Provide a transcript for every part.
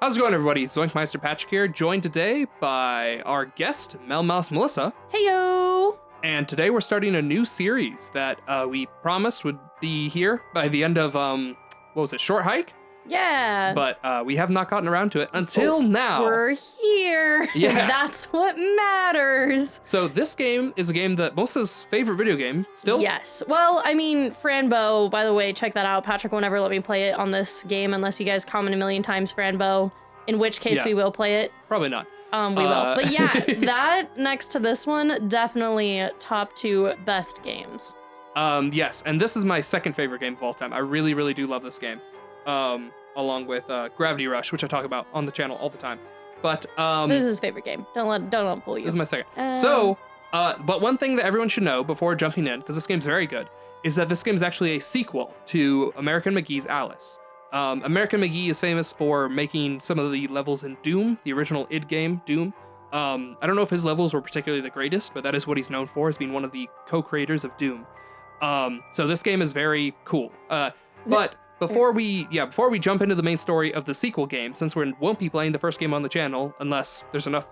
How's it going, everybody? It's Meister Patrick here, joined today by our guest, Melmouse Melissa. Heyo! And today we're starting a new series that we promised would be here by the end of, Short Hike? Yeah. But we have not gotten around to it until now. We're here. Yeah. That's what matters. So this game is a game that Melissa's favorite video game, still? Yes. Well, I mean, Franbo, by the way, check that out. Patrick won't ever let me play it on this game unless you guys comment a million times Franbo, in which case we will play it. Probably not. We will. But yeah, that next to this one, definitely top 2 best games. Yes, and this is my second favorite game of all time. I really, really do love this game. Along with Gravity Rush, which I talk about on the channel all the time. But this is his favorite game. Don't let him fool you. This is my second. But one thing that everyone should know before jumping in, because this game's very good, is that this game is actually a sequel to American McGee's Alice. American McGee is famous for making some of the levels in Doom, the original id game, Doom. I don't know if his levels were particularly the greatest, but that is what he's known for, as being one of the co-creators of Doom. So this game is very cool. But before we jump into the main story of the sequel game, since we won't be playing the first game on the channel unless there's enough,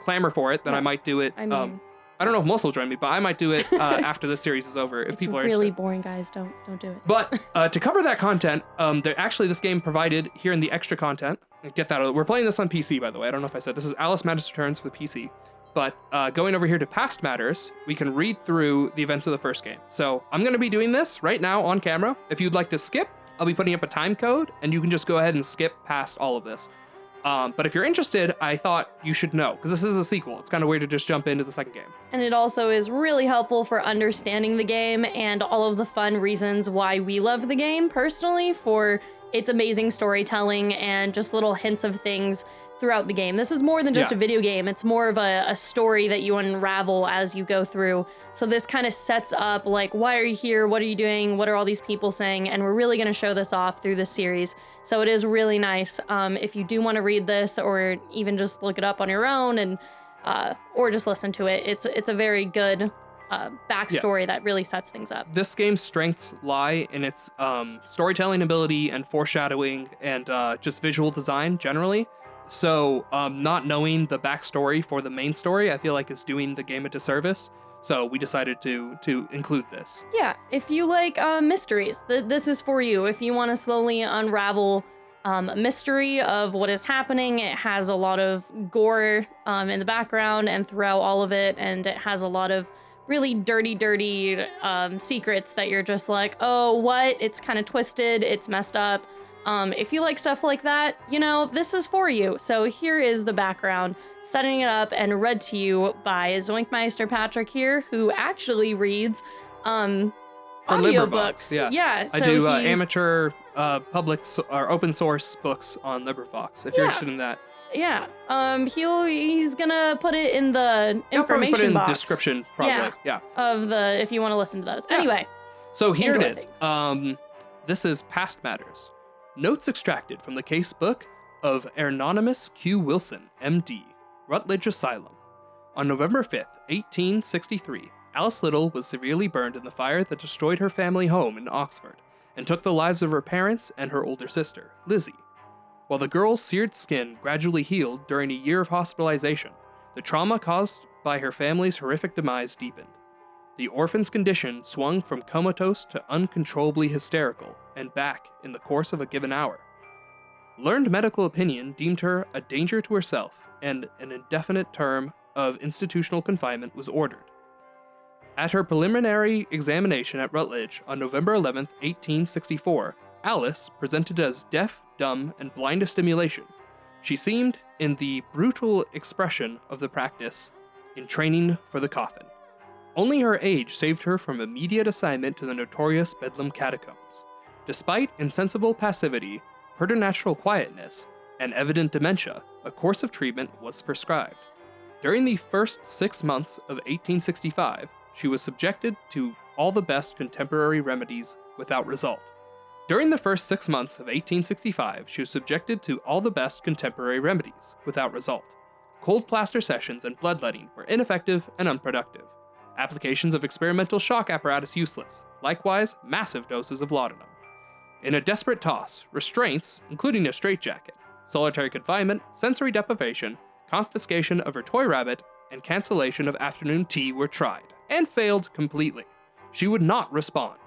clamor for it, then I might do it. I don't know if Melissa will join me, but I might do it after this series is over if people are interested. It's really boring, guys. Don't do it. But to cover that content, this game provided here in the extra content. Get that. We're playing this on PC, by the way. I don't know if I said this is Alice Madness Returns for the PC. But going over here to Past Matters, we can read through the events of the first game. So I'm going to be doing this right now on camera. If you'd like to skip, I'll be putting up a time code, and you can just go ahead and skip past all of this. But if you're interested, I thought you should know, because this is a sequel. It's kind of weird to just jump into the second game. And it also is really helpful for understanding the game and all of the fun reasons why we love the game personally, for its amazing storytelling and just little hints of things throughout the game. This is more than just a video game. It's more of a story that you unravel as you go through. So this kind of sets up, like, why are you here? What are you doing? What are all these people saying? And we're really going to show this off through this series. So it is really nice. If you do want to read this, or even just look it up on your own, and or just listen to it, it's a very good backstory that really sets things up. This game's strengths lie in its storytelling ability and foreshadowing and just visual design generally. So not knowing the backstory for the main story, I feel like is doing the game a disservice. So we decided to include this. Yeah, if you like mysteries, this is for you. If you want to slowly unravel a mystery of what is happening, it has a lot of gore in the background and throughout all of it, and it has a lot of really dirty secrets that you're just like, oh, what? It's kind of twisted, it's messed up. If you like stuff like that, this is for you. So here is the background, setting it up and read to you by Meister Patrick here, who actually reads audiobooks. Yeah. I do amateur public or open source books on LibriVox, if you're interested in that. Yeah. He's gonna put it in the information put it in box. The description, probably. Yeah. If you want to listen to those. Yeah. Anyway. So here it is. This is Past Matters. Notes extracted from the case book of Anonymous Q. Wilson, M.D., Rutledge Asylum. On November 5th, 1863, Alice Little was severely burned in the fire that destroyed her family home in Oxford and took the lives of her parents and her older sister, Lizzie. While the girl's seared skin gradually healed during a year of hospitalization, the trauma caused by her family's horrific demise deepened. The orphan's condition swung from comatose to uncontrollably hysterical and back in the course of a given hour. Learned medical opinion deemed her a danger to herself, and an indefinite term of institutional confinement was ordered. At her preliminary examination at Rutledge on November 11, 1864, Alice presented as deaf, dumb, and blind to stimulation. She seemed, in the brutal expression of the practice, in training for the coffin. Only her age saved her from immediate assignment to the notorious Bedlam catacombs. Despite insensible passivity, preternatural quietness, and evident dementia, a course of treatment was prescribed. During the first 6 months of 1865, she was subjected to all the best contemporary remedies without result. During the first 6 months of 1865, she was subjected to all the best contemporary remedies without result. Cold plaster sessions and bloodletting were ineffective and unproductive. Applications of experimental shock apparatus useless, likewise massive doses of laudanum. In a desperate toss, restraints, including a straitjacket, solitary confinement, sensory deprivation, confiscation of her toy rabbit, and cancellation of afternoon tea were tried, and failed completely. She would not respond.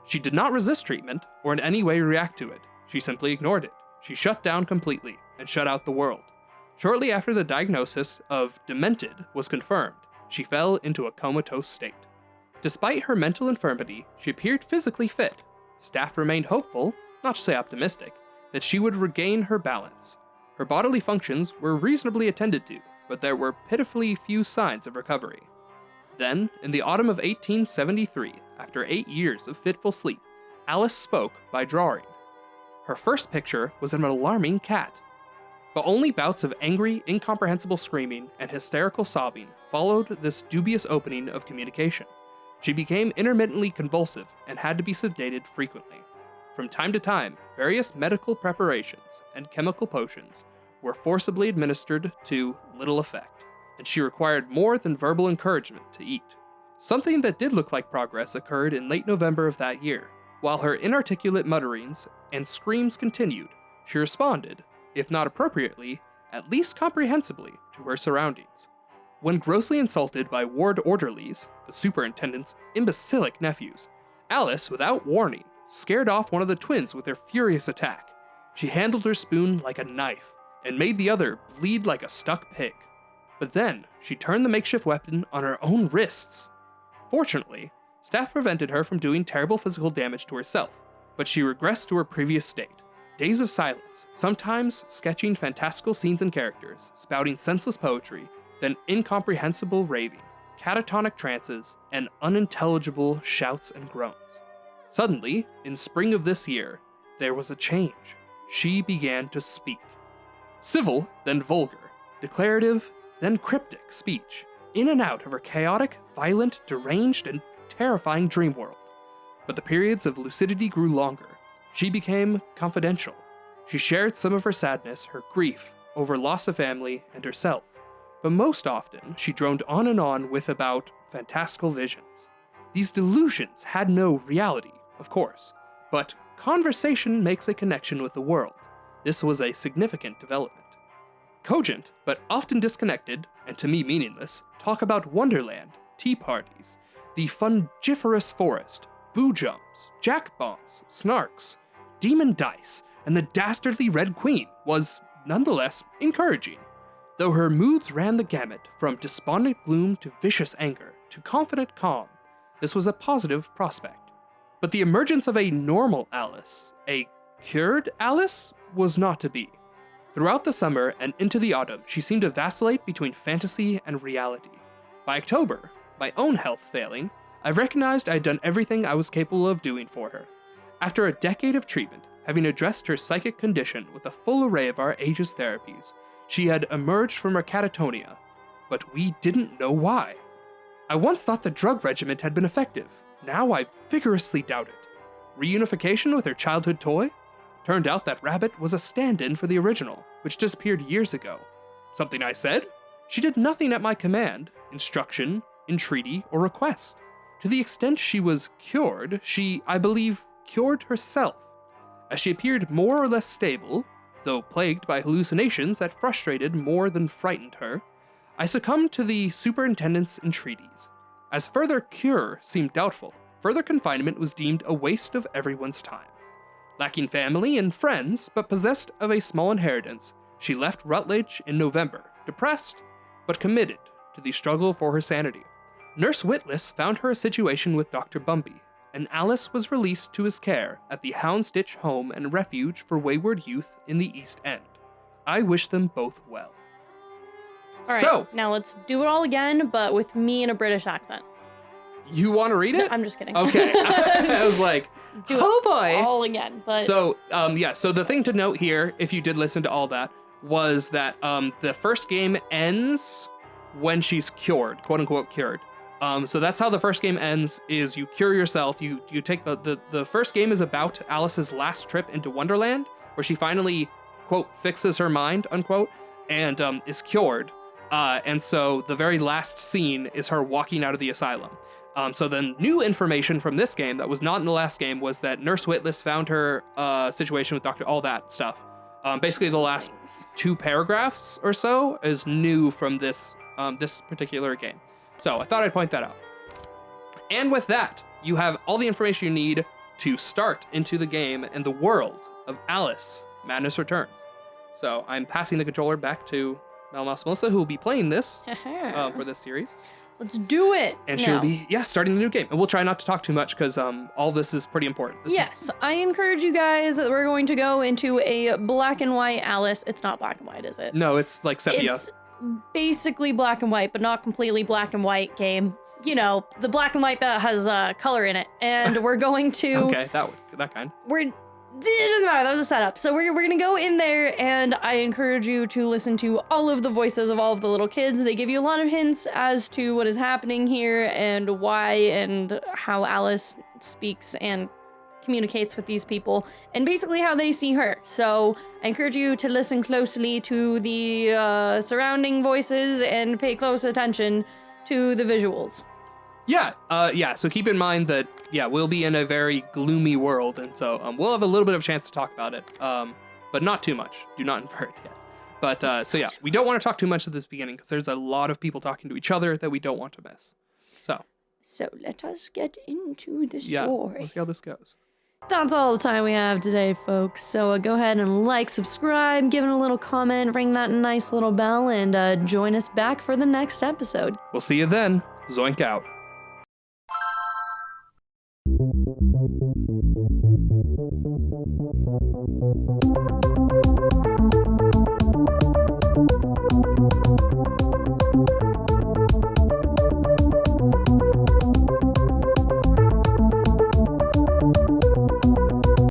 She did not resist treatment, or in any way react to it. She simply ignored it. She shut down completely, and shut out the world. Shortly after the diagnosis of demented was confirmed, she fell into a comatose state. Despite her mental infirmity, she appeared physically fit. Staff remained hopeful, not to say optimistic, that she would regain her balance. Her bodily functions were reasonably attended to, but there were pitifully few signs of recovery. Then, in the autumn of 1873, after 8 years of fitful sleep, Alice spoke by drawing. Her first picture was of an alarming cat. But only bouts of angry, incomprehensible screaming and hysterical sobbing followed this dubious opening of communication. She became intermittently convulsive and had to be sedated frequently. From time to time, various medical preparations and chemical potions were forcibly administered to little effect, and she required more than verbal encouragement to eat. Something that did look like progress occurred in late November of that year. While her inarticulate mutterings and screams continued, she responded, if not appropriately, at least comprehensibly, to her surroundings. When grossly insulted by ward orderlies, the superintendent's imbecilic nephews, Alice, without warning, scared off one of the twins with her furious attack. She handled her spoon like a knife, and made the other bleed like a stuck pig. But then, she turned the makeshift weapon on her own wrists. Fortunately, staff prevented her from doing terrible physical damage to herself, but she regressed to her previous state. Days of silence, sometimes sketching fantastical scenes and characters, spouting senseless poetry, then incomprehensible raving, catatonic trances, and unintelligible shouts and groans. Suddenly, in spring of this year, there was a change. She began to speak. Civil, then vulgar, declarative, then cryptic speech, in and out of her chaotic, violent, deranged, and terrifying dream world. But the periods of lucidity grew longer. She became confidential. She shared some of her sadness, her grief, over loss of family and herself. But most often, she droned on and on with about fantastical visions. These delusions had no reality, of course, but conversation makes a connection with the world. This was a significant development. Cogent, but often disconnected, and to me meaningless, talk about Wonderland, tea parties, the fungiferous forest, boo jumps, jack bombs, snarks, demon dice, and the dastardly Red Queen was, nonetheless, encouraging. Though her moods ran the gamut from despondent gloom to vicious anger to confident calm, this was a positive prospect. But the emergence of a normal Alice, a cured Alice, was not to be. Throughout the summer and into the autumn, she seemed to vacillate between fantasy and reality. By October, my own health failing, I recognized I had done everything I was capable of doing for her. After a decade of treatment, having addressed her psychic condition with a full array of our age's therapies, she had emerged from her catatonia, but we didn't know why. I once thought the drug regimen had been effective. Now I vigorously doubt it. Reunification with her childhood toy? Turned out that rabbit was a stand-in for the original, which disappeared years ago. Something I said? She did nothing at my command, instruction, entreaty, or request. To the extent she was cured, she, I believe, cured herself. As she appeared more or less stable, though plagued by hallucinations that frustrated more than frightened her, I succumbed to the superintendent's entreaties. As further cure seemed doubtful, further confinement was deemed a waste of everyone's time. Lacking family and friends, but possessed of a small inheritance, she left Rutledge in November, depressed, but committed to the struggle for her sanity. Nurse Witless found her a situation with Dr. Bumby, and Alice was released to his care at the Houndsditch Home and Refuge for Wayward Youth in the East End. I wish them both well. All right, so, now let's do it all again, but with me in a British accent. You want to read it? No, I'm just kidding. Okay. I was like, do oh it boy. all again. But So, so the thing to note here, if you did listen to all that, was that the first game ends when she's cured, quote unquote cured. So that's how the first game ends, is you cure yourself. You take the first game is about Alice's last trip into Wonderland, where she finally, quote, fixes her mind, unquote, and is cured. And so the very last scene is her walking out of the asylum. So the new information from this game that was not in the last game was that Nurse Witless found her situation with all that stuff. Basically, the last 2 paragraphs or so is new from this this particular game. So I thought I'd point that out. And with that, you have all the information you need to start into the game and the world of Alice Madness Returns. So I'm passing the controller back to Melmouse Melissa, who will be playing this for this series. Let's do it. And she'll be, starting the new game. And we'll try not to talk too much because all this is pretty important. I encourage you guys that we're going to go into a black and white Alice. It's not black and white, is it? No, it's like sepia. It's basically black and white, but not completely black and white game. You know, the black and white that has color in it. And we're going to... Okay, that kind. It doesn't matter, that was a setup. So we're gonna go in there, and I encourage you to listen to all of the voices of all of the little kids. They give you a lot of hints as to what is happening here and why and how Alice speaks and communicates with these people and basically how they see her. So I encourage you to listen closely to the surrounding voices and pay close attention to the visuals. So keep in mind that, we'll be in a very gloomy world, and so we'll have a little bit of a chance to talk about it, but not too much. Do not invert, yes. But, we don't want to talk too much at this beginning, because there's a lot of people talking to each other that we don't want to miss. So let us get into the story. Yeah, we'll see how this goes. That's all the time we have today, folks. So go ahead and like, subscribe, give it a little comment, ring that nice little bell, and join us back for the next episode. We'll see you then. Zoink out.